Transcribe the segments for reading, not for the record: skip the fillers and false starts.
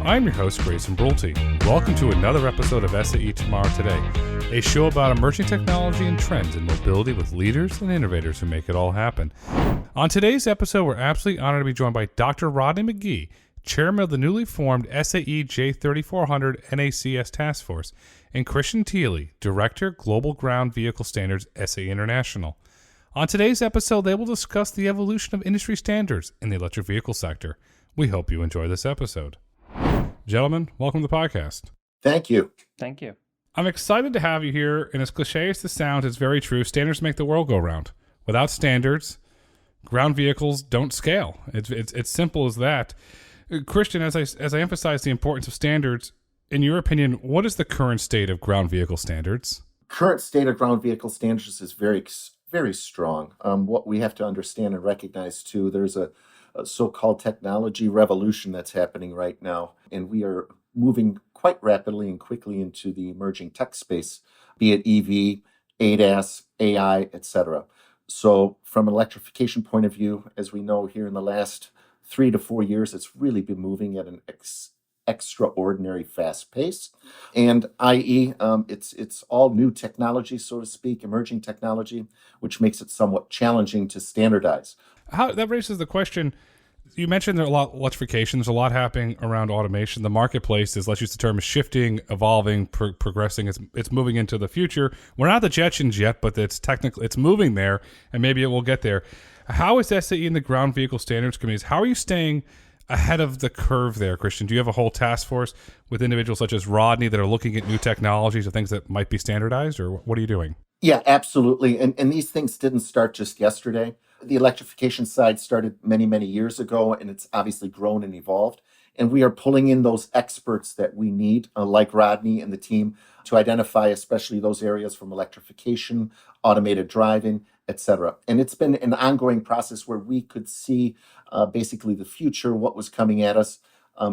I'm your host, Grayson Brulte. Welcome to another episode of SAE Tomorrow Today, a show about emerging technology and trends in mobility with leaders and innovators who make it all happen. On today's episode, we're absolutely honored to be joined by Dr. Rodney McGee, Chairman of the newly formed SAE J3400 NACS Task Force, and Christian Thiele, Director, Global Ground Vehicle Standards, SAE International. On today's episode, they will discuss the evolution of industry standards in the electric vehicle sector. We hope you enjoy this episode. Gentlemen, welcome to the podcast. Thank you. Thank you. I'm excited to have you here, and as cliche as this sounds, it's very true. Standards make the world go round. Without standards, ground vehicles don't scale. It's simple as that. Christian, as I emphasize the importance of standards, in your opinion, what is the current state of ground vehicle standards? Current state of ground vehicle standards is very strong. What we have to understand and recognize too, there's a so-called technology revolution that's happening right now, and we are moving quite rapidly and quickly into the emerging tech space, be it EV, ADAS, AI, etc. So from an electrification point of view, as we know here in the last 3 to 4 years, it's really been moving at an extraordinary fast pace. And i.e., it's all new technology, so to speak, emerging technology, which makes it somewhat challenging to standardize. That raises the question. You mentioned there's a lot of electrification. There's a lot happening around automation. The marketplace is, let's use the term, shifting, evolving, progressing. It's moving into the future. We're not the Jetsons yet, but it's moving there, and maybe it will get there. How is SAE in the ground vehicle standards committees? How are you staying ahead of the curve there, Christian? Do you have a whole task force with individuals such as Rodney that are looking at new technologies or things that might be standardized, or what are you doing? Yeah, absolutely. And these things didn't start just yesterday. The electrification side started many, many years ago, and it's obviously grown and evolved. And we are pulling in those experts that we need, like Rodney and the team, to identify especially those areas from electrification, automated driving, etc. And it's been an ongoing process where we could see basically the future, what was coming at us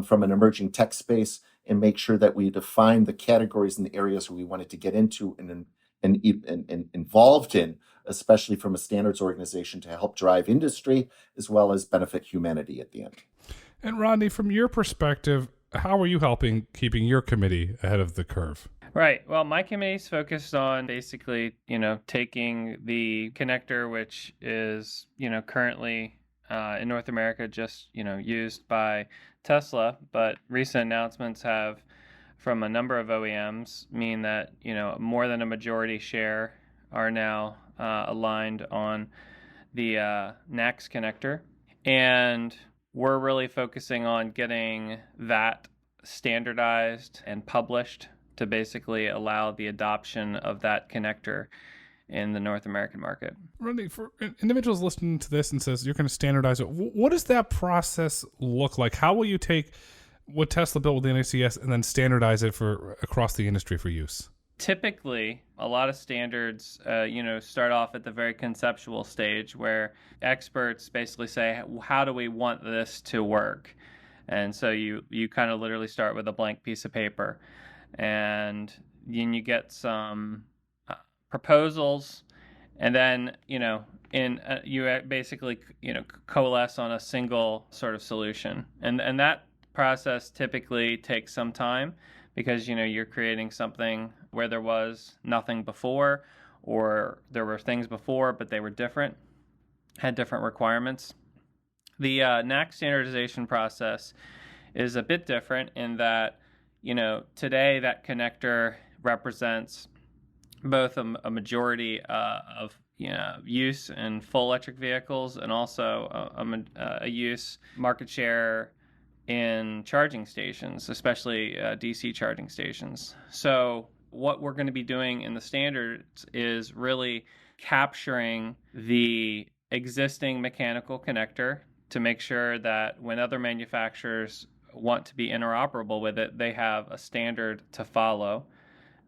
from an emerging tech space, and make sure that we define the categories and the areas where we wanted to get into and involved in, especially from a standards organization, to help drive industry as well as benefit humanity at the end. And Rodney, from your perspective, how are you helping keeping your committee ahead of the curve? Right. Well, my committee is focused on basically, taking the connector, which is, currently in North America just, used by Tesla, but recent announcements have from a number of OEMs mean that, more than a majority share are now aligned on the NACS connector. And we're really focusing on getting that standardized and published to basically allow the adoption of that connector in the North American market. Rodney, for individuals listening to this and says you're going to standardize it, what does that process look like? How will you take what Tesla built with the NACS and then standardize it for across the industry for use? Typically, a lot of standards, start off at the very conceptual stage where experts basically say, how do we want this to work? And so you kind of literally start with a blank piece of paper, and then you get some proposals, and then, you basically, coalesce on a single sort of solution. And that process typically takes some time because, you're creating something where there was nothing before, or there were things before, but they were different, had different requirements. The NACS standardization process is a bit different in that, today that connector represents both a majority of use in full electric vehicles and also a use market share in charging stations, especially DC charging stations. So what we're going to be doing in the standards is really capturing the existing mechanical connector to make sure that when other manufacturers want to be interoperable with it, they have a standard to follow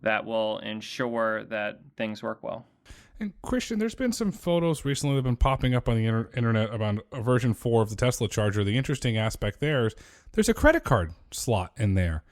that will ensure that things work well. And Christian, there's been some photos recently that have been popping up on the internet about version 4 of the Tesla charger. The interesting aspect there is there's a credit card slot in there.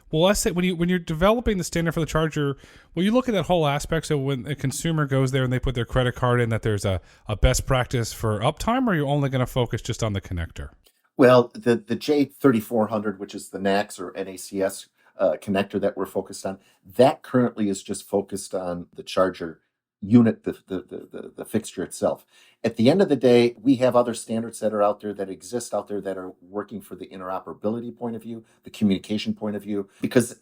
Well, let's say when you're developing the standard for the charger, will you look at that whole aspect? So when a consumer goes there and they put their credit card in, that there's a best practice for uptime, or are you only going to focus just on the connector? Well, the J3400, which is the NACS or NACS connector that we're focused on, that currently is just focused on the charger unit, the fixture itself. At the end of the day, we have other standards that are out there that exist out there that are working for the interoperability point of view, the communication point of view. Because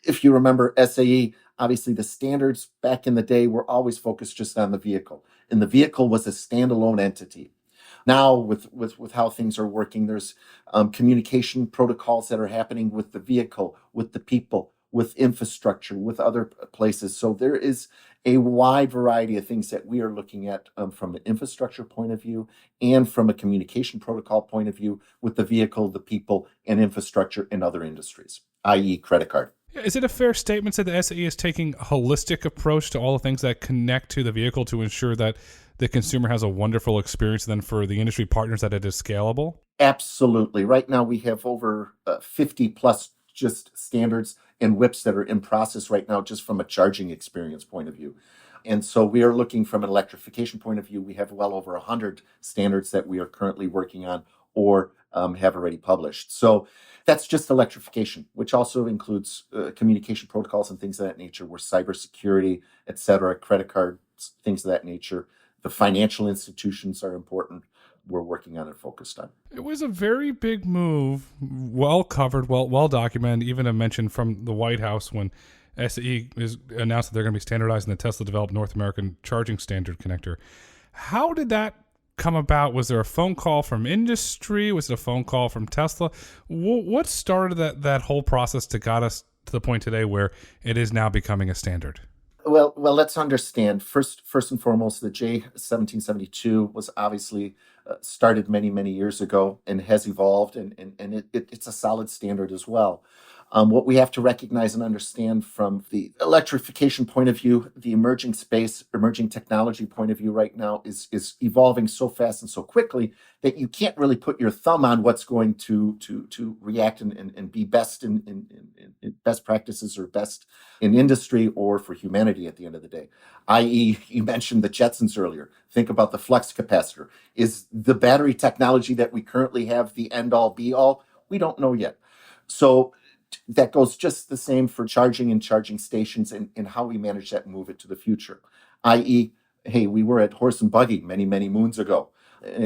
if you remember SAE, obviously the standards back in the day were always focused just on the vehicle, and the vehicle was a standalone entity. Now, with how things are working, there's communication protocols that are happening with the vehicle, with the people, with infrastructure, with other places. So there is a wide variety of things that we are looking at from an infrastructure point of view and from a communication protocol point of view with the vehicle, the people, and infrastructure in other industries, i.e. credit card. Is it a fair statement that the SAE is taking a holistic approach to all the things that connect to the vehicle to ensure that the consumer has a wonderful experience, and then for the industry partners that it is scalable? Absolutely. Right now we have over 50 plus just standards and WIPs that are in process right now just from a charging experience point of view. And so we are looking from an electrification point of view. We have well over 100 standards that we are currently working on or have already published. So that's just electrification, which also includes communication protocols and things of that nature, where cybersecurity, et cetera, credit cards, things of that nature. The financial institutions are important. We're working on and focused on. It was a very big move, well covered, well documented, even a mention from the White House when SAE is announced that they're going to be standardizing the Tesla-developed North American charging standard connector. How did that come about? Was there a phone call from industry? Was it a phone call from Tesla? What started that whole process to got us to the point today where it is now becoming a standard? Well, let's understand. First and foremost, the J1772 was obviously started many years ago and has evolved, and it's a solid standard as well. What we have to recognize and understand from the electrification point of view, the emerging space, emerging technology point of view right now is evolving so fast and so quickly that you can't really put your thumb on what's going to react and be best in best practices or best in industry or for humanity at the end of the day. I.e., you mentioned the Jetsons earlier. Think about the flux capacitor. Is the battery technology that we currently have the end all be all? We don't know yet. So that goes just the same for charging and charging stations and how we manage that and move it to the future. I.e., hey, we were at horse and buggy many moons ago.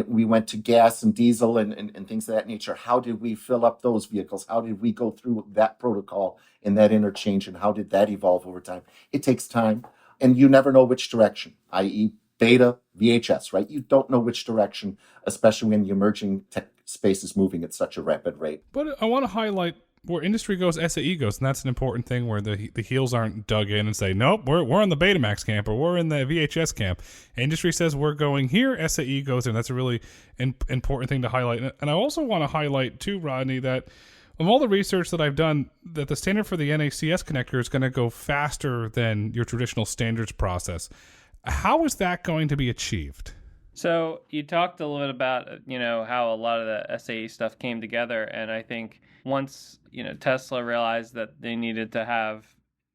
We went to gas and diesel and things of that nature. How did we fill up those vehicles? How did we go through that protocol and that interchange, and how did that evolve over time? It takes time, and you never know which direction, i.e. beta, VHS, right? You don't know which direction, especially when the emerging tech space is moving at such a rapid rate. But I want to highlight where industry goes, SAE goes, and that's an important thing where the heels aren't dug in and say, nope, we're in the Betamax camp or we're in the VHS camp. Industry says we're going here, SAE goes there, and that's a really important thing to highlight. And I also want to highlight too, Rodney, that of all the research that I've done, that the standard for the NACS connector is going to go faster than your traditional standards process. How is that going to be achieved? So you talked a little bit about, how a lot of the SAE stuff came together. And I think once, Tesla realized that they needed to have,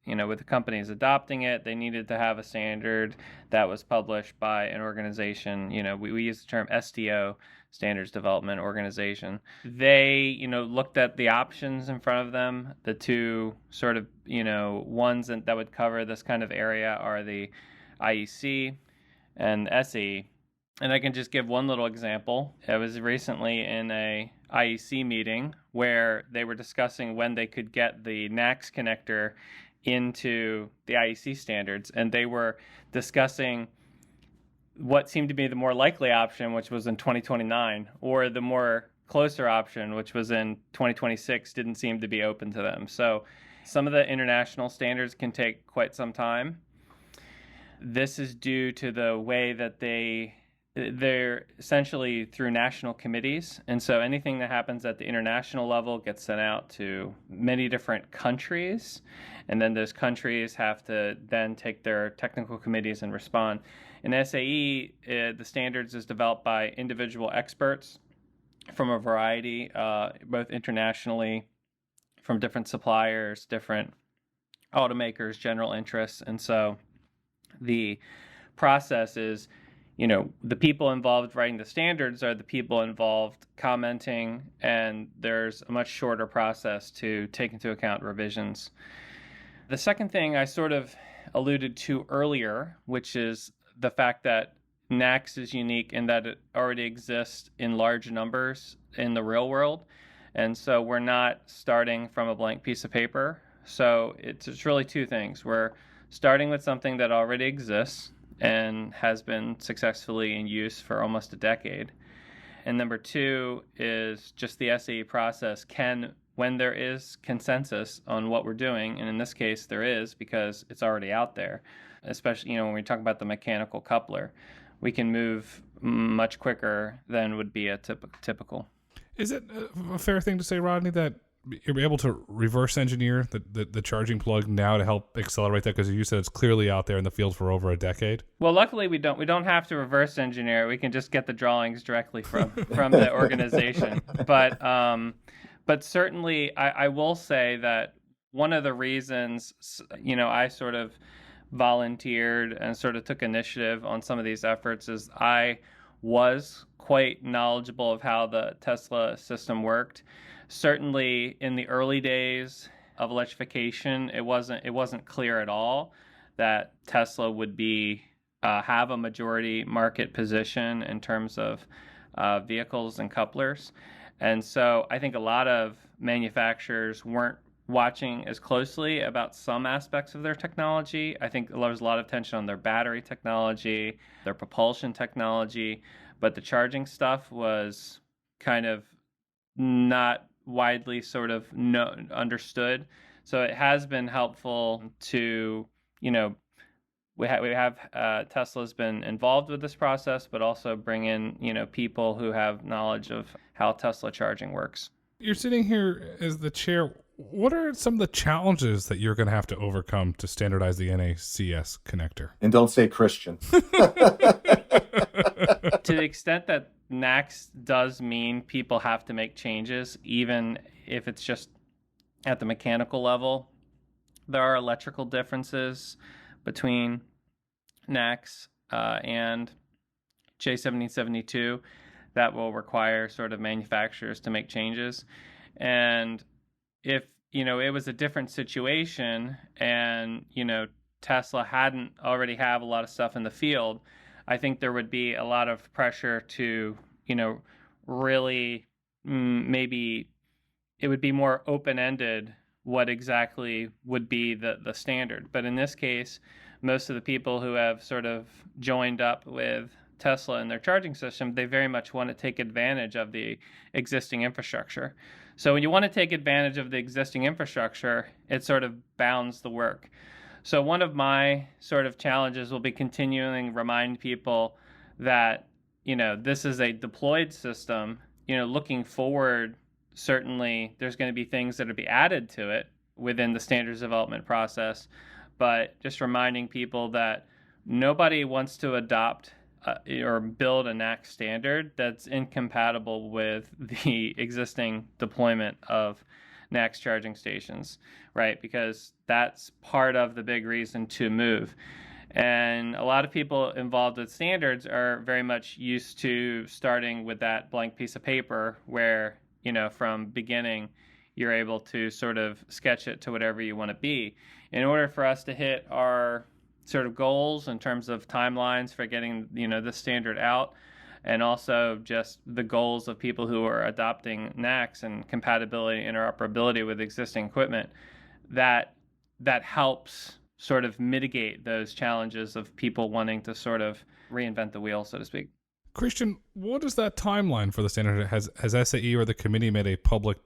with the companies adopting it, they needed to have a standard that was published by an organization. We use the term SDO, Standards Development Organization. They, looked at the options in front of them. The two sort of, ones that would cover this kind of area are the IEC and SAE. And I can just give one little example. I was recently in a IEC meeting where they were discussing when they could get the NACS connector into the IEC standards, and they were discussing what seemed to be the more likely option, which was in 2029, or the more closer option, which was in 2026, didn't seem to be open to them. So some of the international standards can take quite some time. This is due to the way that they're essentially through national committees. And so anything that happens at the international level gets sent out to many different countries. And then those countries have to then take their technical committees and respond. In SAE, the standards is developed by individual experts from a variety, both internationally, from different suppliers, different automakers, general interests. And so the process is the people involved writing the standards are the people involved commenting, and there's a much shorter process to take into account revisions. The second thing I sort of alluded to earlier, which is the fact that NACS is unique in that it already exists in large numbers in the real world. And so we're not starting from a blank piece of paper. So it's really two things. We're starting with something that already exists and has been successfully in use for almost a decade. And number two is just the SAE process when there is consensus on what we're doing, and in this case there is because it's already out there, especially when we talk about the mechanical coupler, we can move much quicker than would be a typical. Is it a fair thing to say, Rodney, that you're able to reverse engineer the charging plug now to help accelerate that? Because you said it's clearly out there in the field for over a decade. Well, luckily we don't have to reverse engineer. We can just get the drawings directly from the organization. But certainly I will say that one of the reasons I sort of volunteered and sort of took initiative on some of these efforts is I was quite knowledgeable of how the Tesla system worked. Certainly in the early days of electrification, it wasn't clear at all that Tesla would have a majority market position in terms of vehicles and couplers. And so I think a lot of manufacturers weren't watching as closely about some aspects of their technology. I think there was a lot of attention on their battery technology, their propulsion technology, but the charging stuff was kind of not widely sort of understood. So it has been helpful to, we have Tesla's been involved with this process, but also bring in, people who have knowledge of how Tesla charging works. You're sitting here as the chair. What are some of the challenges that you're going to have to overcome to standardize the NACS connector? And don't say Christian. To the extent that NACS does mean people have to make changes, even if it's just at the mechanical level, there are electrical differences between NACS and J1772 that will require sort of manufacturers to make changes. And if, it was a different situation and, Tesla hadn't already have a lot of stuff in the field, I think there would be a lot of pressure to, really maybe it would be more open-ended what exactly would be the standard. But in this case, most of the people who have sort of joined up with Tesla and their charging system, they very much want to take advantage of the existing infrastructure. So when you want to take advantage of the existing infrastructure, it sort of bounds the work. So one of my sort of challenges will be continuing to remind people that, this is a deployed system. Looking forward, certainly there's going to be things that will be added to it within the standards development process, but just reminding people that nobody wants to adopt or build a NACS standard that's incompatible with the existing deployment of NACS charging stations, right? Because that's part of the big reason to move. And a lot of people involved with standards are very much used to starting with that blank piece of paper where, from beginning, you're able to sort of sketch it to whatever you want to be. In order for us to hit our sort of goals in terms of timelines for getting, this standard out, and also just the goals of people who are adopting NACS and compatibility, interoperability with existing equipment, that helps sort of mitigate those challenges of people wanting to sort of reinvent the wheel, so to speak. Christian, what is that timeline for the standard? Has SAE or the committee made a public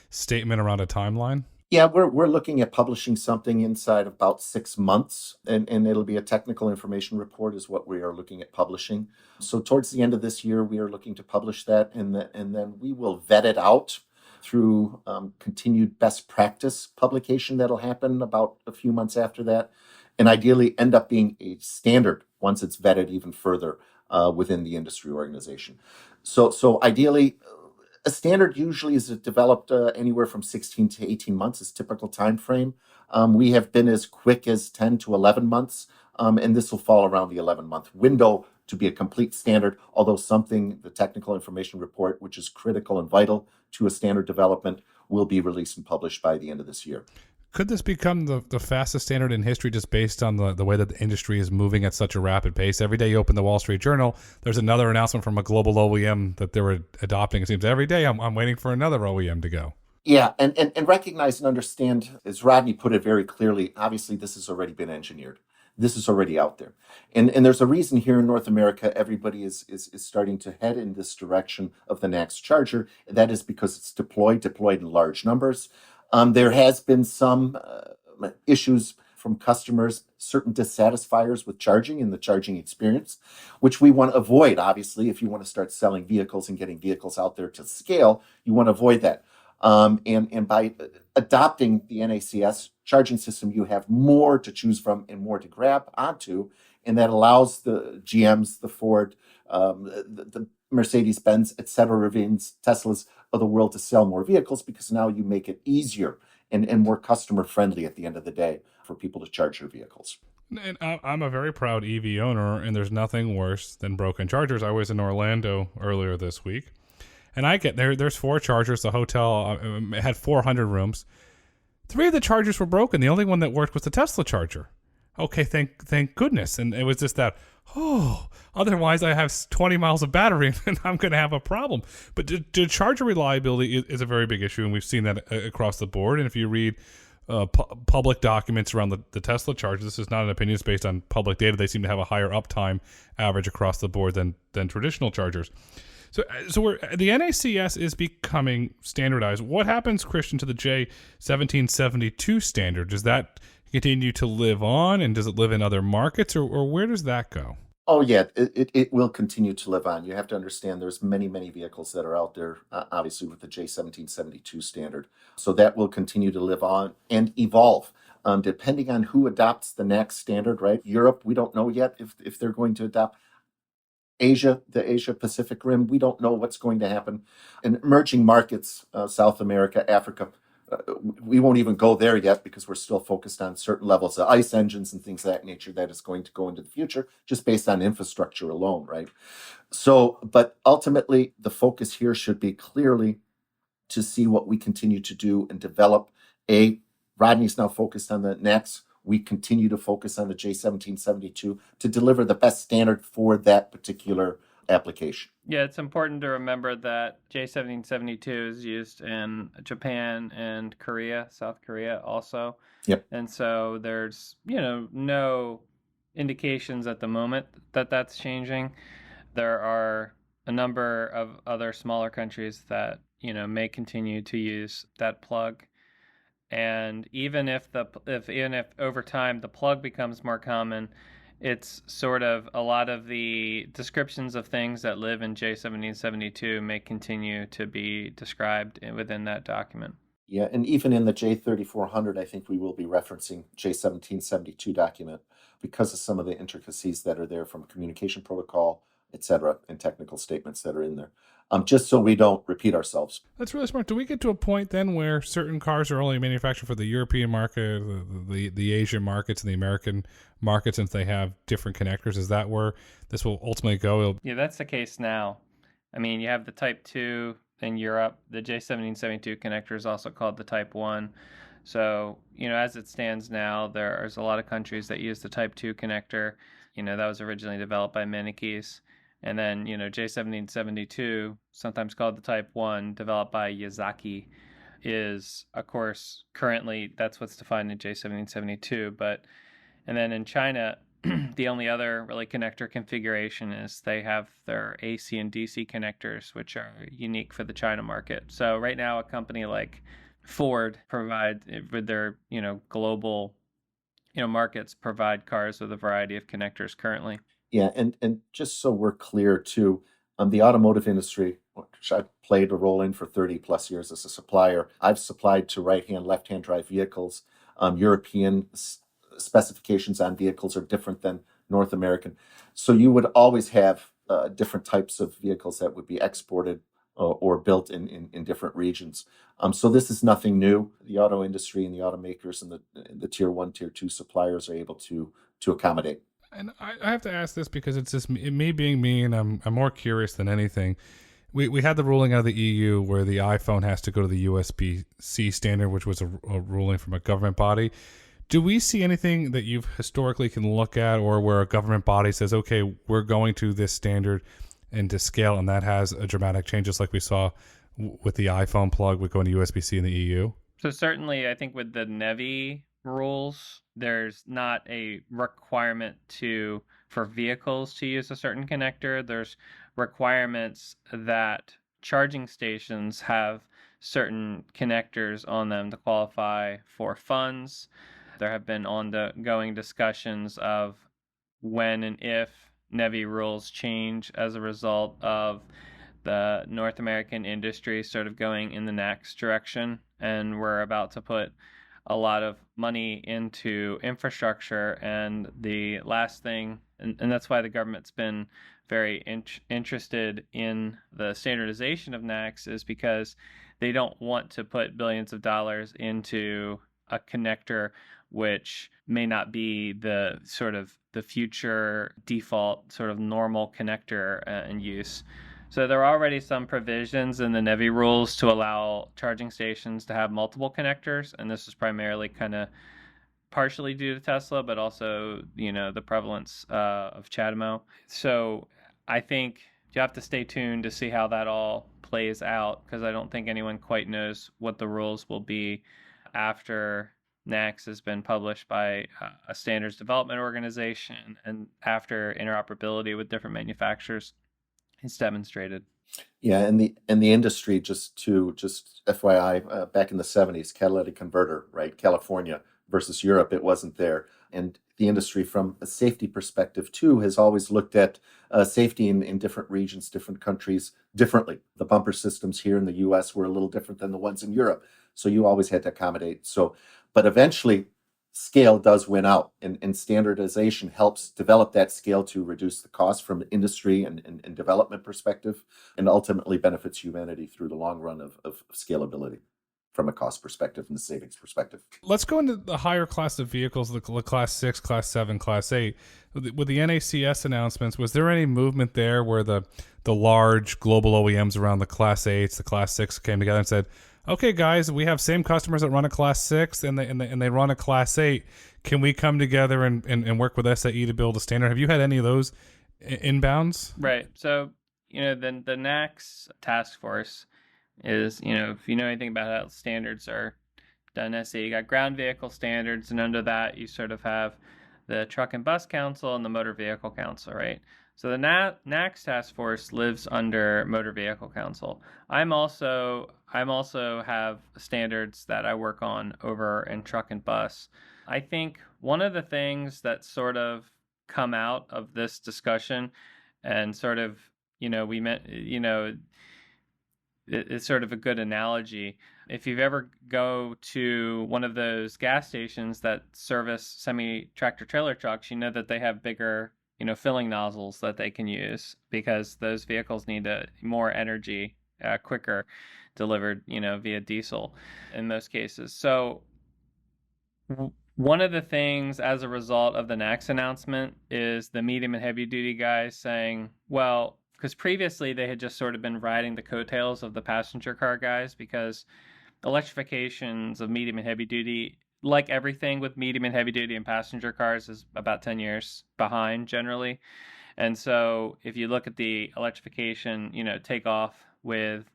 statement around a timeline? Yeah, we're looking at publishing something inside about 6 months, and it'll be a technical information report is what we are looking at publishing. So towards the end of this year, we are looking to publish that, and then we will vet it out through continued best practice publication that'll happen about a few months after that, and ideally end up being a standard once it's vetted even further within the industry organization. So ideally, a standard usually is developed anywhere from 16 to 18 months is typical time frame. We have been as quick as 10 to 11 months, and this will fall around the 11-month window to be a complete standard, although something, the technical information report, which is critical and vital to a standard development, will be released and published by the end of this year. Could this become the fastest standard in history just based on the way that the industry is moving at such a rapid pace? Every day you open the Wall Street Journal, there's another announcement from a global OEM that they were adopting. It seems every day I'm waiting for another OEM to go. Yeah, and recognize and understand, as Rodney put it very clearly, obviously this has already been engineered. This is already out there. And there's a reason here in North America, everybody is starting to head in this direction of the NACS charger. That is because it's deployed in large numbers. There has been some issues from customers, certain dissatisfiers with charging and the charging experience, which we want to avoid. Obviously, if you want to start selling vehicles and getting vehicles out there to scale, you want to avoid that. And by adopting the NACS charging system, you have more to choose from and more to grab onto, and that allows the GMs, the Ford, the Mercedes-Benz, et cetera, Rivians, Teslas of the world to sell more vehicles, because now you make it easier and more customer friendly at the end of the day for people to charge their vehicles. And I'm a very proud EV owner, and there's nothing worse than broken chargers. I was in Orlando earlier this week, and I get there's 4 chargers. The hotel had 400 rooms. 3 of the chargers were broken. The only one that worked was the Tesla charger. Okay, thank goodness. And it was just that, otherwise I have 20 miles of battery and I'm going to have a problem. But the charger reliability is a very big issue, and we've seen that across the board. And if you read public documents around the Tesla charger, this is not an opinion, it's based on public data. They seem to have a higher uptime average across the board than traditional chargers. So the NACS is becoming standardized. What happens, Christian, to the J1772 standard? Does that continue to live on, and does it live in other markets, or where does that go? Oh, yeah, it will continue to live on. You have to understand there's many vehicles that are out there, obviously, with the J1772 standard. So that will continue to live on and evolve. Depending on who adopts the next standard, right? Europe, we don't know yet if they're going to adopt. Asia, the Asia Pacific Rim, we don't know what's going to happen. In emerging markets, South America, Africa, we won't even go there yet because we're still focused on certain levels of ICE engines and things of that nature that is going to go into the future just based on infrastructure alone, right? So, but ultimately, the focus here should be clearly to see what we continue to do and develop. Rodney's now focused on the next. We continue to focus on the J1772 to deliver the best standard for that particular application. Yeah, it's important to remember that J1772 is used in Japan and Korea, South Korea also. Yep. And so there's, no indications at the moment that that's changing. There are a number of other smaller countries that, may continue to use that plug. And even if over time the plug becomes more common, it's sort of a lot of the descriptions of things that live in J1772 may continue to be described within that document. Yeah, and even in the J3400, I think we will be referencing J1772 document because of some of the intricacies that are there from communication protocol, et cetera, and technical statements that are in there. Just so we don't repeat ourselves. That's really smart. Do we get to a point then where certain cars are only manufactured for the European market, the Asian markets, and the American markets, since they have different connectors? Is that where this will ultimately go? Yeah, that's the case now. I mean, you have the Type 2 in Europe. The J1772 connector is also called the Type 1. So, as it stands now, there's a lot of countries that use the Type 2 connector. That was originally developed by Menikes. And then, J1772, sometimes called the Type 1, developed by Yazaki, is, of course, currently, that's what's defined in J1772. And then in China, the only other really connector configuration is they have their AC and DC connectors, which are unique for the China market. So right now, a company like Ford provide with their, global, markets provide cars with a variety of connectors currently. Yeah, and just so we're clear too, the automotive industry, which I've played a role in for 30 plus years as a supplier, I've supplied to right-hand, left-hand drive vehicles. European specifications on vehicles are different than North American. So you would always have different types of vehicles that would be exported or built in different regions. So this is nothing new. The auto industry and the automakers and the tier 1, tier 2 suppliers are able to accommodate. And I have to ask this because it's just me being me, and I'm more curious than anything. We had the ruling out of the EU where the iPhone has to go to the USB-C standard, which was a ruling from a government body. Do we see anything that you've historically can look at, or where a government body says, okay, we're going to this standard and to scale, and that has a dramatic change, just like we saw with the iPhone plug with going to USB-C in the EU? So certainly, I think with the NEVI rules, there's not a requirement for vehicles to use a certain connector. There's requirements that charging stations have certain connectors on them to qualify for funds. There have been ongoing discussions of when and if NEVI rules change as a result of the North American industry sort of going in the next direction. And we're about to put a lot of money into infrastructure. And the last thing, and that's why the government's been very interested in the standardization of NACS, is because they don't want to put billions of dollars into a connector which may not be the sort of the future default sort of normal connector in use. So there are already some provisions in the NEVI rules to allow charging stations to have multiple connectors, and this is primarily kind of partially due to Tesla, but also, the prevalence of CHAdeMO. So I think you have to stay tuned to see how that all plays out, because I don't think anyone quite knows what the rules will be after NACS has been published by a standards development organization and after interoperability with different manufacturers is demonstrated. Yeah, and the industry, just FYI, back in the 70s, catalytic converter, right? California versus Europe, it wasn't there. And the industry, from a safety perspective too, has always looked at safety in different regions, different countries differently. The bumper systems here in the US were a little different than the ones in Europe. So you always had to accommodate. But eventually scale does win out, and standardization helps develop that scale to reduce the cost from an industry and development perspective, and ultimately benefits humanity through the long run of scalability from a cost perspective and the savings perspective. Let's go into the higher class of vehicles, the class 6, class 7, class 8. With the NACS announcements, was there any movement there where the large global OEMs around the class 8s, the class 6 came together and said, okay, guys, we have same customers that run a class 6 and they run a class 8. Can we come together and work with SAE to build a standard? Have you had any of those inbounds? Right. So, the NACS task force is, if you know anything about how standards are done, SAE, you got ground vehicle standards, and under that you sort of have the Truck and Bus Council and the Motor Vehicle Council, right? So the NACS task force lives under Motor Vehicle Council. I'm also have standards that I work on over in Truck and Bus. I think one of the things that sort of come out of this discussion, and sort of, we meant, it's sort of a good analogy. If you've ever go to one of those gas stations that service semi-tractor trailer trucks, you know that they have bigger, filling nozzles that they can use, because those vehicles need more energy quicker delivered, via diesel in most cases. So one of the things as a result of the NACS announcement is the medium and heavy duty guys saying, well, because previously they had just sort of been riding the coattails of the passenger car guys, because electrifications of medium and heavy duty, like everything with medium and heavy duty and passenger cars, is about 10 years behind generally. And so if you look at the electrification, take off with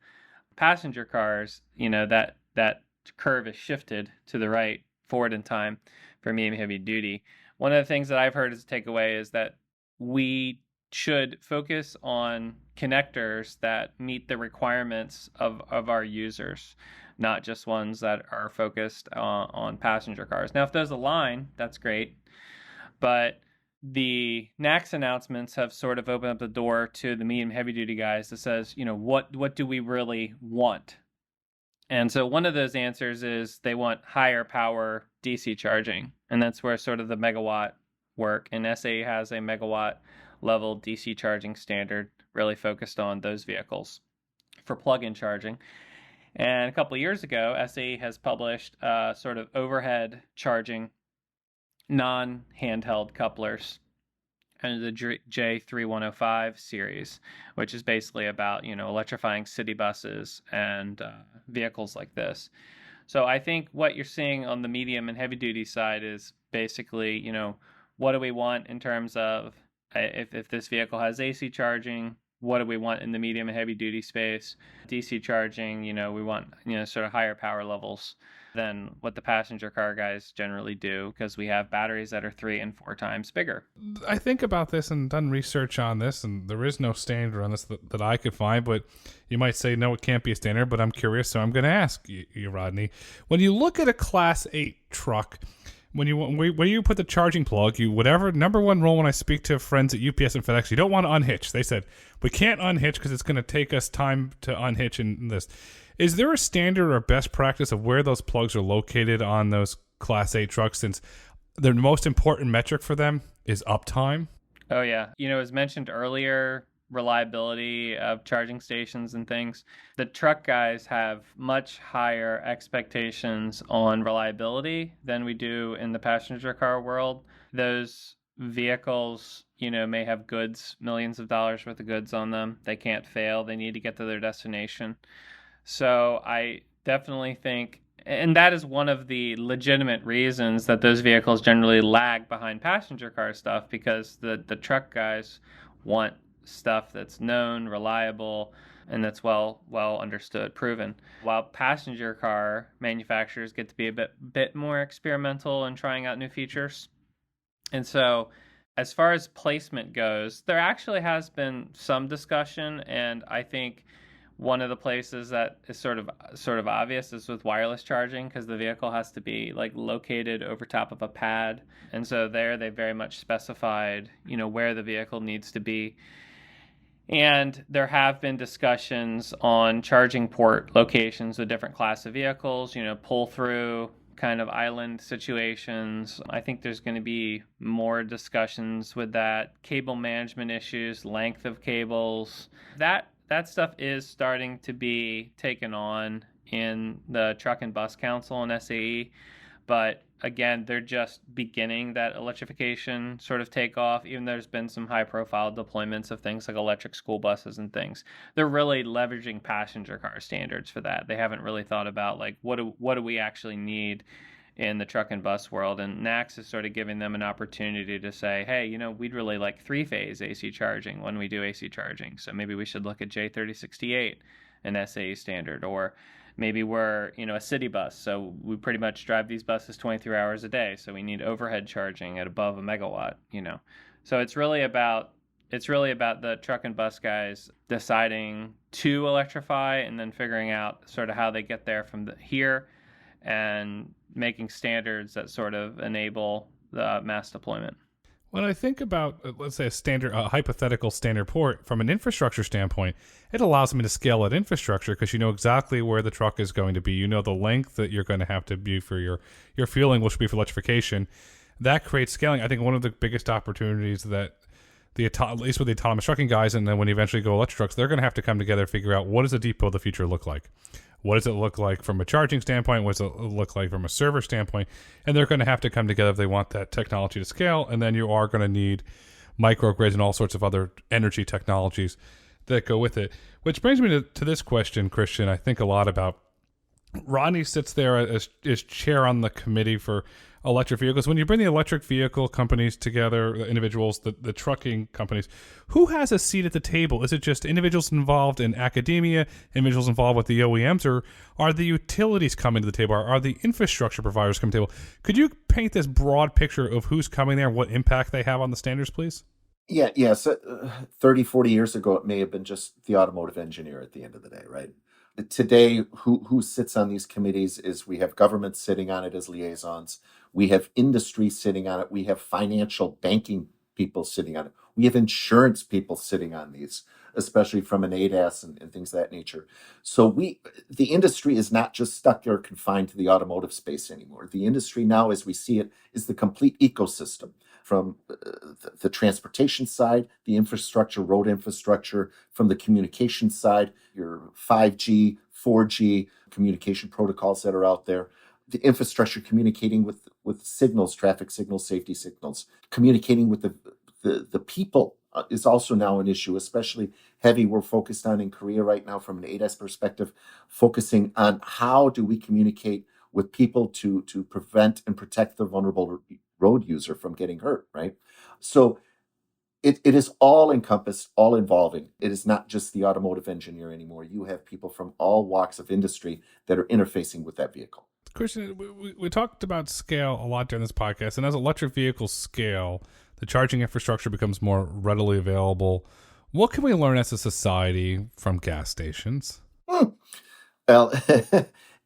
passenger cars, that curve is shifted to the right forward in time for medium and heavy duty. One of the things that I've heard as a takeaway is that we should focus on connectors that meet the requirements of our users, not just ones that are focused on passenger cars. Now, if those align, that's great. But the NACS announcements have sort of opened up the door to the medium heavy duty guys that says, what do we really want? And so one of those answers is they want higher power DC charging. And that's where sort of the megawatt work. And SAE has a megawatt level DC charging standard really focused on those vehicles for plug-in charging. And a couple of years ago, SAE has published sort of overhead charging non-handheld couplers and the J3105 series, which is basically about, electrifying city buses and vehicles like this. So I think what you're seeing on the medium and heavy duty side is basically, what do we want in terms of if this vehicle has AC charging, what do we want in the medium and heavy duty space? DC charging, we want, sort of higher power levels than what the passenger car guys generally do, because we have batteries that are 3 and 4 times bigger. I think about this and done research on this, and there is no standard on this that I could find, but you might say, no, it can't be a standard, but I'm curious, so I'm going to ask you, Rodney. When you look at a Class 8 truck, when you put the charging plug, whatever, number one rule when I speak to friends at UPS and FedEx, you don't want to unhitch. They said, we can't unhitch because it's going to take us time to unhitch in this. Is there a standard or best practice of where those plugs are located on those Class 8 trucks, since the most important metric for them is uptime? Oh, yeah. As mentioned earlier, reliability of charging stations and things. The truck guys have much higher expectations on reliability than we do in the passenger car world. Those vehicles, may have goods, millions of dollars worth of goods on them. They can't fail. They need to get to their destination. So I definitely think, and that is one of the legitimate reasons that those vehicles generally lag behind passenger car stuff, because the truck guys want stuff that's known, reliable, and that's well understood, proven. While passenger car manufacturers get to be a bit more experimental in trying out new features. And so as far as placement goes, there actually has been some discussion, and I think one of the places that is sort of obvious is with wireless charging, because the vehicle has to be like located over top of a pad. And so there they very much specified, where the vehicle needs to be. And there have been discussions on charging port locations with different class of vehicles, pull through kind of island situations. I think there's going to be more discussions with that. Cable management issues, length of cables, that stuff is starting to be taken on in the Truck and Bus Council and SAE. But again, they're just beginning that electrification sort of takeoff. Even though there's been some high profile deployments of things like electric school buses and things, they're really leveraging passenger car standards for that. They haven't really thought about like, what do we actually need in the truck and bus world, and NACS is sort of giving them an opportunity to say, hey, we'd really like 3-phase AC charging when we do AC charging, so maybe we should look at J3068, an SAE standard, or maybe we're, a city bus, so we pretty much drive these buses 23 hours a day, so we need overhead charging at above a megawatt, So it's really about the truck and bus guys deciding to electrify and then figuring out sort of how they get there from here and making standards that sort of enable the mass deployment. When I think about, let's say, a hypothetical standard port, from an infrastructure standpoint, it allows me to scale that infrastructure because you know exactly where the truck is going to be. You know the length that you're going to have to be for your fueling, which will be for electrification. That creates scaling. I think one of the biggest opportunities that at least with the autonomous trucking guys, and then when you eventually go electric trucks, they're going to have to come together and figure out, what does a depot of the future look like? What does it look like from a charging standpoint? What does it look like from a server standpoint? And they're going to have to come together if they want that technology to scale. And then you are going to need microgrids and all sorts of other energy technologies that go with it. Which brings me to this question, Christian. I think a lot about. Rodney sits there as chair on the committee for electric vehicles. When you bring the electric vehicle companies together, individuals, the trucking companies, who has a seat at the table? Is it just individuals involved in academia, individuals involved with the OEMs, or are the utilities coming to the table? Are the infrastructure providers coming to the table? Could you paint this broad picture of who's coming there and what impact they have on the standards, please? Yeah. So 30, 40 years ago, it may have been just the automotive engineer at the end of the day, right? Today, who sits on these committees is we have government sitting on it as liaisons. We have industry sitting on it. We have financial banking people sitting on it. We have insurance people sitting on these, especially from an ADAS and things of that nature. So the industry is not just stuck or confined to the automotive space anymore. The industry now, as we see it, is the complete ecosystem, from the transportation side, the infrastructure, road infrastructure, from the communication side, your 5G, 4G communication protocols that are out there, the infrastructure communicating with signals, traffic signals, safety signals, communicating with the The people is also now an issue, especially heavy. We're focused on in Korea right now from an ADAS perspective, focusing on how do we communicate with people to prevent and protect the vulnerable road user from getting hurt, right? So it is all encompassed, all involving. It is not just the automotive engineer anymore. You have people from all walks of industry that are interfacing with that vehicle. Christian, we talked about scale a lot during this podcast, and as electric vehicles scale, the charging infrastructure becomes more readily available. What can we learn as a society from gas stations? Well,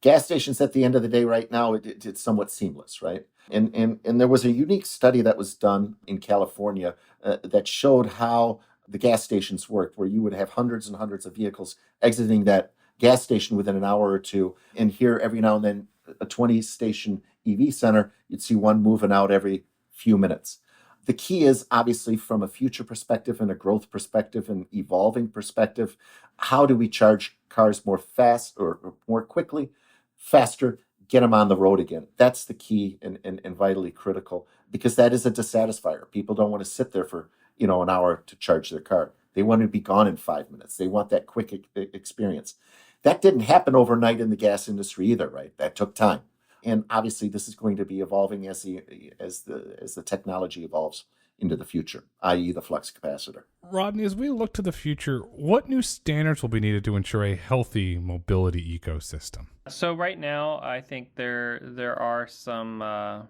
gas stations at the end of the day right now, it's somewhat seamless, right? And there was a unique study that was done in California that showed how the gas stations worked, where you would have hundreds and hundreds of vehicles exiting that gas station within an hour or two. And here, every now and then, a 20-station EV center, you'd see one moving out every few minutes. The key is obviously from a future perspective and a growth perspective and evolving perspective, how do we charge cars more fast or more quickly, faster, get them on the road again? That's the key and vitally critical, because that is a dissatisfier. People don't want to sit there for an hour to charge their car. They want to be gone in 5 minutes. They want that quick experience. That didn't happen overnight in the gas industry either, right? That took time. And obviously, this is going to be evolving as the technology evolves into the future, i.e. the flux capacitor. Rodney, as we look to the future, what new standards will be needed to ensure a healthy mobility ecosystem? So right now, I think there are some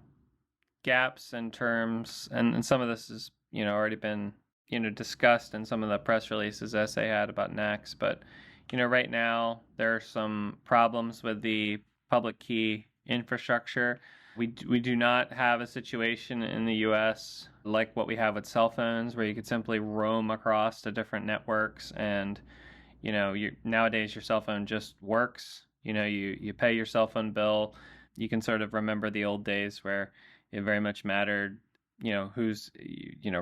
gaps in terms, and some of this has already been discussed in some of the press releases SA had about NACS. But right now there are some problems with the public key infrastructure. We do not have a situation in the U.S. like what we have with cell phones, where you could simply roam across to different networks, and nowadays your cell phone just works. You pay your cell phone bill. You can sort of remember the old days where it very much mattered who's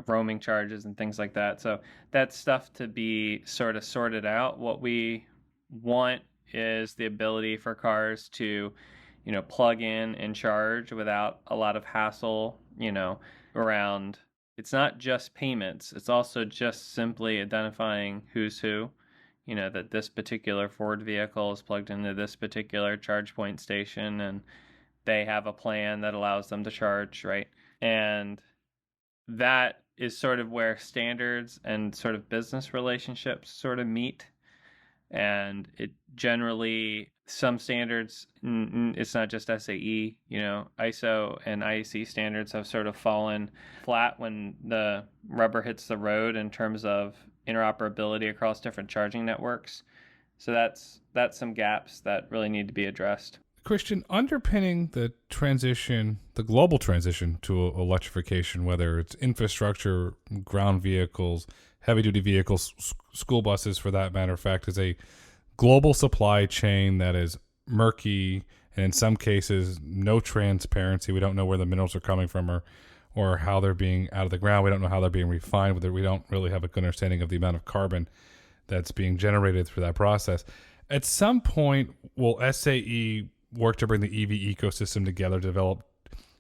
roaming charges and things like that. So that's stuff to be sort of sorted out. What we want is the ability for cars to plug in and charge without a lot of hassle, around. It's not just payments. It's also just simply identifying who's who, that this particular Ford vehicle is plugged into this particular charge point station and they have a plan that allows them to charge, right? And that is sort of where standards and sort of business relationships sort of meet. And it generally, some standards, it's not just SAE, ISO and IEC standards have sort of fallen flat when the rubber hits the road in terms of interoperability across different charging networks. So that's some gaps that really need to be addressed. Christian, underpinning the global transition to electrification, whether it's infrastructure, ground vehicles, heavy-duty vehicles, school buses for that matter of fact, is a global supply chain that is murky and in some cases no transparency. We don't know where the minerals are coming from or how they're being out of the ground. We don't know how they're being refined. We don't really have a good understanding of the amount of carbon that's being generated through that process. At some point, will SAE work to bring the EV ecosystem together, develop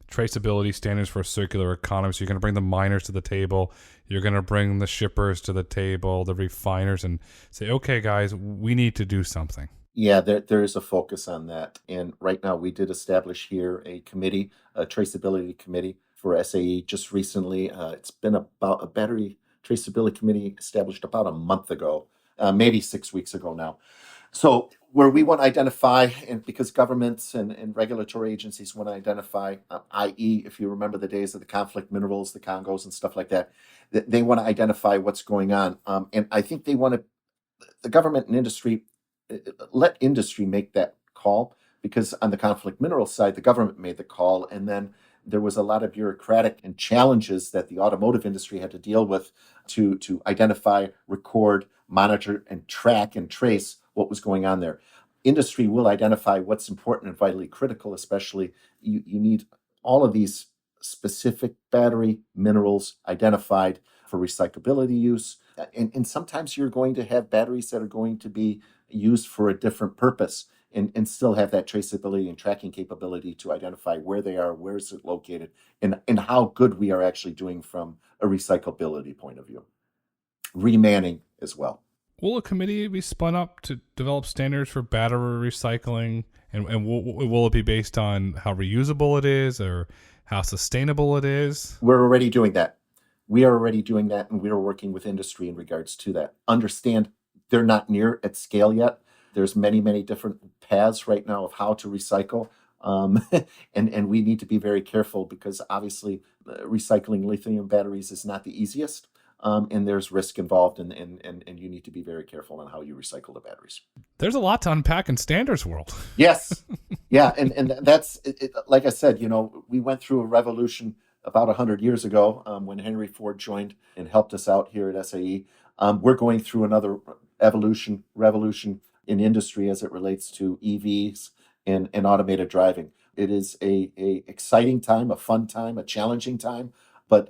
traceability standards for a circular economy? So you're going to bring the miners to the table, you're going to bring the shippers to the table, the refiners, and say, okay, guys, we need to do something. Yeah, there is a focus on that. And right now we did establish here a committee, a traceability committee for SAE just recently. It's been about a battery traceability committee established about a month ago, maybe 6 weeks ago now. So where we want to identify, and because governments and regulatory agencies want to identify, i.e., if you remember the days of the conflict minerals, the Congos and stuff like that, they want to identify what's going on. And I think the government and industry, let industry make that call, because on the conflict mineral side, the government made the call, and then there was a lot of bureaucratic and challenges that the automotive industry had to deal with to identify, record, monitor, and track and trace what was going on there. Industry will identify what's important and vitally critical, especially you need all of these specific battery minerals identified for recyclability use. And sometimes you're going to have batteries that are going to be used for a different purpose. and still have that traceability and tracking capability to identify where they are, where is it located, and how good we are actually doing from a recyclability point of view. Remanning as well. Will a committee be spun up to develop standards for battery recycling? And will it be based on how reusable it is or how sustainable it is? We're already doing that. We are already doing that, and we are working with industry in regards to that. Understand they're not near at scale yet. There's many, many different paths right now of how to recycle. And we need to be very careful because obviously recycling lithium batteries is not the easiest. And there's risk involved, and you need to be very careful on how you recycle the batteries. There's a lot to unpack in standards world. Yes. Yeah. And that's, like I said, we went through a revolution about 100 years ago when Henry Ford joined and helped us out here at SAE. We're going through another revolution in industry as it relates to EVs and automated driving. It is a exciting time, a fun time, a challenging time, but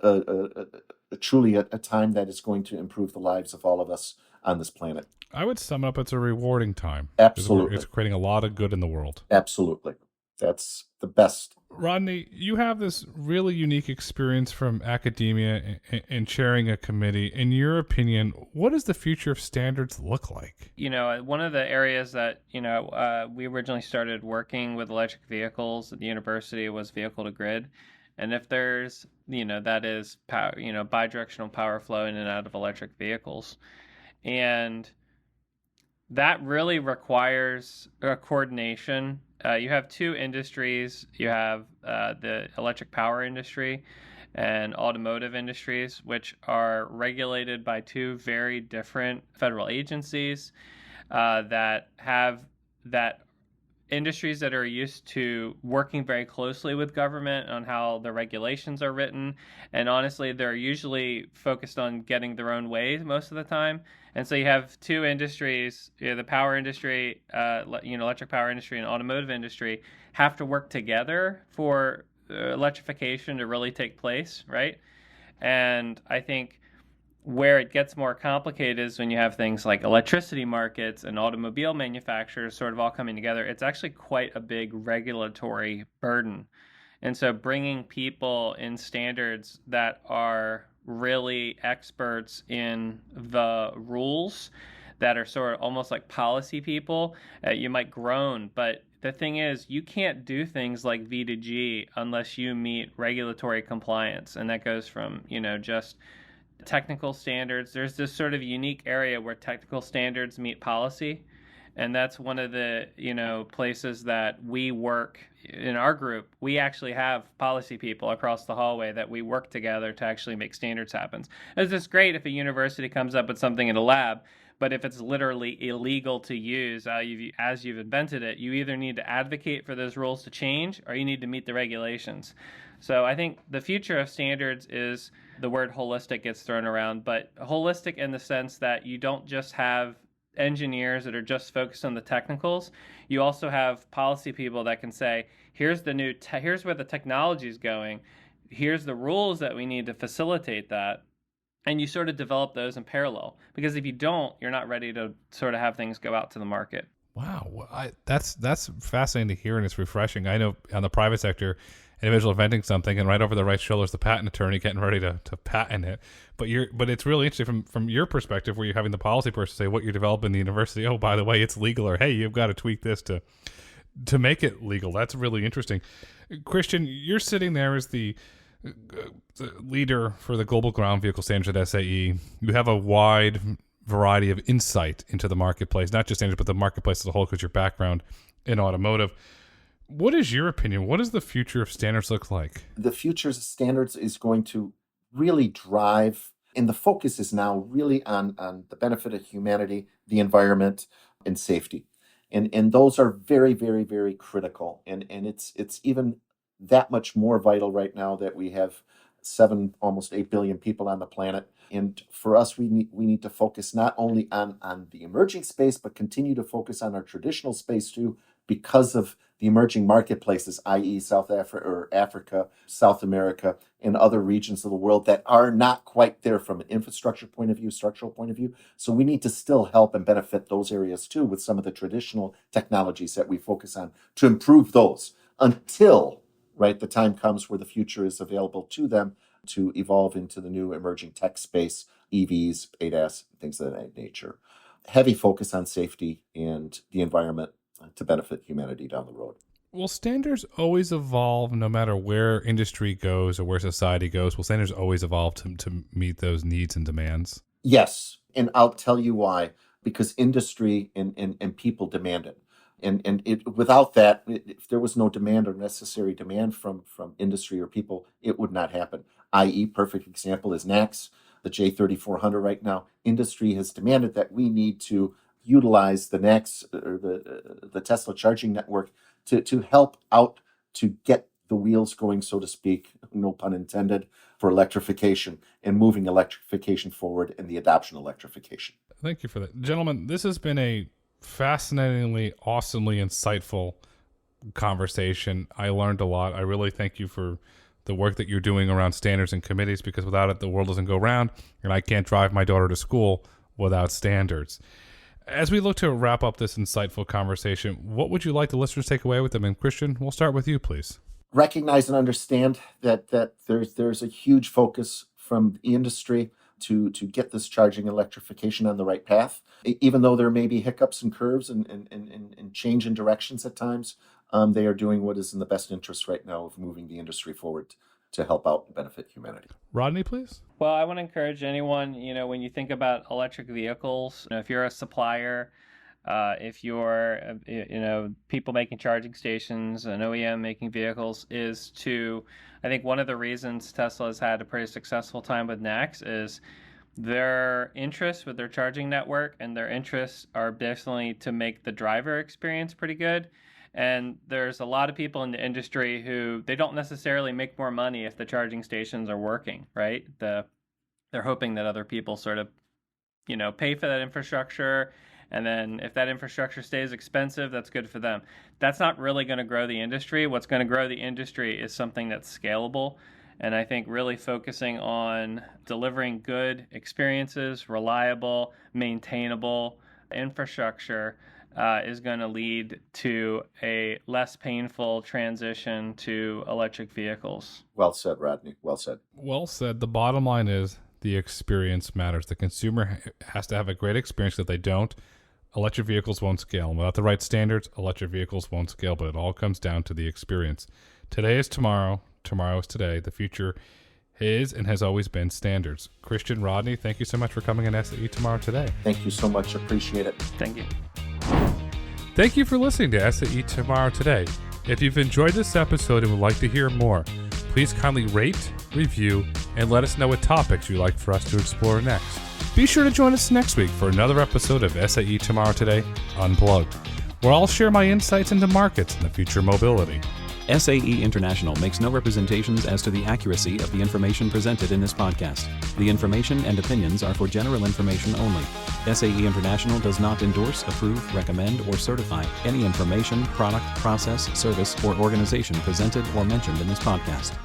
truly a time that is going to improve the lives of all of us on this planet. I would sum up, it's a rewarding time. Absolutely. It's creating a lot of good in the world. Absolutely. That's the best. Rodney, you have this really unique experience from academia and chairing a committee. In your opinion, what does the future of standards look like? One of the areas that, we originally started working with electric vehicles at the university was vehicle to grid. And if there's, that is power, bidirectional power flow in and out of electric vehicles. And that really requires a coordination. You have two industries. You have the electric power industry and automotive industries, which are regulated by two very different federal agencies that industries that are used to working very closely with government on how the regulations are written. And honestly, they're usually focused on getting their own way most of the time. And so you have two industries, the power industry, electric power industry and automotive industry have to work together for electrification to really take place, right? And I think where it gets more complicated is when you have things like electricity markets and automobile manufacturers sort of all coming together. It's actually quite a big regulatory burden. And so bringing people in standards that are really experts in the rules, that are sort of almost like policy people, you might groan, but the thing is, you can't do things like V2G unless you meet regulatory compliance. And that goes from, just technical standards. There's this sort of unique area where technical standards meet policy. And that's one of the, places that we work in our group. We actually have policy people across the hallway that we work together to actually make standards happen. It's just great if a university comes up with something in a lab, but if it's literally illegal to use as you've invented it, you either need to advocate for those rules to change or you need to meet the regulations. So I think the future of standards is, the word holistic gets thrown around, but holistic in the sense that you don't just have engineers that are just focused on the technicals. You also have policy people that can say, here's where the technology is going. Here's the rules that we need to facilitate that. And you sort of develop those in parallel, because if you don't, you're not ready to sort of have things go out to the market. Wow. That's fascinating to hear, and it's refreshing. I know on the private sector, individual inventing something, and right over the right shoulder is the patent attorney getting ready to patent it. But it's really interesting from your perspective, where you're having the policy person say what you're developing in the university. Oh, by the way, it's legal, or hey, you've got to tweak this to make it legal. That's really interesting. Christian, you're sitting there as the leader for the global ground vehicle standards at SAE. You have a wide variety of insight into the marketplace, not just standards, but the marketplace as a whole, because your background in automotive. What is your opinion? What does the future of standards look like? The future of standards is going to really drive, and the focus is now really on the benefit of humanity, the environment, and safety. And those are very, very, very critical. And it's even that much more vital right now that we have almost 8 billion people on the planet. And for us, we need to focus not only on the emerging space, but continue to focus on our traditional space too, because of the emerging marketplaces, i.e. South Africa or Africa, South America, and other regions of the world that are not quite there from an infrastructure point of view, structural point of view. So we need to still help and benefit those areas too with some of the traditional technologies that we focus on to improve those until, right, the time comes where the future is available to them to evolve into the new emerging tech space, EVs, ADAS, things of that nature. Heavy focus on safety and the environment to benefit humanity down the road. Will standards always evolve no matter where industry goes or where society goes? Will standards always evolve to meet those needs and demands? Yes, and I'll tell you why. Because industry and people demand it. And without that, if there was no demand or necessary demand from industry or people, it would not happen. i.e., perfect example is NACS, the J3400 right now. Industry has demanded that we need to utilize the NACS, or the Tesla charging network, to help out to get the wheels going, so to speak, no pun intended, for electrification and moving electrification forward and the adoption of electrification. Thank you for that. Gentlemen, this has been a fascinatingly, awesomely insightful conversation. I learned a lot. I really thank you for the work that you're doing around standards and committees, because without it, the world doesn't go round, and I can't drive my daughter to school without standards. As we look to wrap up this insightful conversation, what would you like the listeners to take away with them? And Christian, we'll start with you, please. Recognize and understand that there's a huge focus from the industry to get this charging electrification on the right path. Even though there may be hiccups and curves and change in directions at times, they are doing what is in the best interest right now of moving the industry forward to help out and benefit humanity. Rodney, please. Well, I want to encourage anyone, when you think about electric vehicles, if you're a supplier, if you're, people making charging stations, an OEM making vehicles, I think one of the reasons Tesla has had a pretty successful time with NACS is their interests with their charging network, and their interests are definitely to make the driver experience pretty good. And there's a lot of people in the industry who they don't necessarily make more money if the charging stations are working, right? They're hoping that other people sort of, pay for that infrastructure. And then if that infrastructure stays expensive, that's good for them. That's not really going to grow the industry. What's going to grow the industry is something that's scalable. And I think really focusing on delivering good experiences, reliable, maintainable infrastructure is going to lead to a less painful transition to electric vehicles. Well said, Rodney. Well said. Well said. The bottom line is the experience matters. The consumer has to have a great experience. If they don't, electric vehicles won't scale. And without the right standards, electric vehicles won't scale. But it all comes down to the experience. Today is tomorrow. Tomorrow is today. The future is and has always been standards. Christian, Rodney, thank you so much for coming on SAE Tomorrow Today. Thank you so much. Appreciate it. Thank you. Thank you for listening to SAE Tomorrow Today. If you've enjoyed this episode and would like to hear more, please kindly rate, review, and let us know what topics you'd like for us to explore next. Be sure to join us next week for another episode of SAE Tomorrow Today Unplugged, where I'll share my insights into markets and the future of mobility. SAE International makes no representations as to the accuracy of the information presented in this podcast. The information and opinions are for general information only. SAE International does not endorse, approve, recommend, or certify any information, product, process, service, or organization presented or mentioned in this podcast.